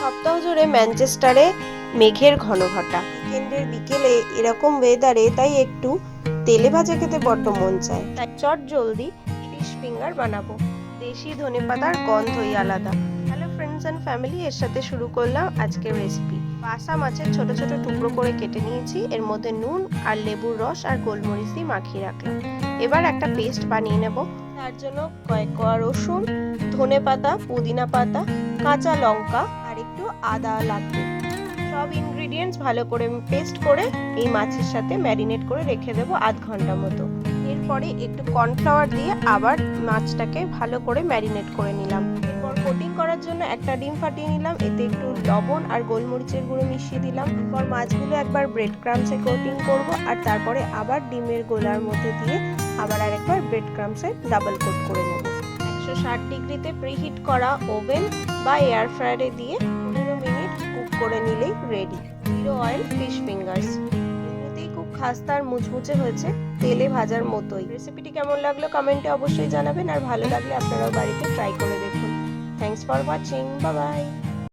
সপ্তাহ জুড়ে ম্যানচেস্টারে মেঘের ঘনঘটা। উইকেন্ডের বিকেলে এরকম ওয়েদারে তাই একটু তেলে ভাজা খেতে বড্ড মন চায়। তাই চট জলদি ফিশ ফিঙ্গার বানাবো। দেশি ধনেপাতার গন্ধই আলাদা। হ্যালো ফ্রেন্ডস অ্যান্ড ফ্যামিলি, এর সাথে শুরু করলাম আজকের রেসিপি। পাসা মাছের ছোট ছোট টুকরো করে কেটে নিয়েছি, এর মধ্যে নুন আর লেবুর রস আর গোলমরিচ দিয়ে মাখিয়ে রাখলাম। এবার একটা পেস্ট বানিয়ে নেব। তার জন্য কয়েক কোয়া রসুন, ধনেপাতা, পুদিনা পাতা, কাঁচা লঙ্কা আর একটু আদা লাগবে। সব ইনগ্রিডিয়েন্টস ভালো করে পেস্ট করে এই মাছের সাথে ম্যারিনেট করে রেখে দেবো আধ ঘন্টা মতো। এরপরে একটু কর্নফ্লাওয়ার দিয়ে আবার মাছটাকে ভালো করে ম্যারিনেট করে নিলাম। এরপর কোটিং করার জন্য একটা ডিম ফাটিয়ে নিলাম, এতে একটু লবণ আর গোলমরিচের গুঁড়ো মিশিয়ে দিলাম। এরপর মাছগুলো একবার ব্রেড ক্রামসে কোটিং করব আর তারপরে আবার ডিমের গোলার মধ্যে দিয়ে আবার আরেকবার ব্রেড ক্রামসে ডাবল কোট করে নেব। 160 ডিগ্রিতে প্রিহিট করা ওভেন বা এয়ার ফ্রায়ারে দিয়ে 15 মিনিট কুক করে নিলেই ready zero oil fish fingers. এমনিতেই খুব খাস্তা আর মুচমুচে হয়েছে, তেলে ভাজার মতোই। রেসিপিটি কেমন লাগলো কমেন্টে অবশ্যই জানাবেন, আর ভালো লাগলে আপনারাও বাড়িতে ট্রাই করে দেখুন। Thanks for watching, bye bye.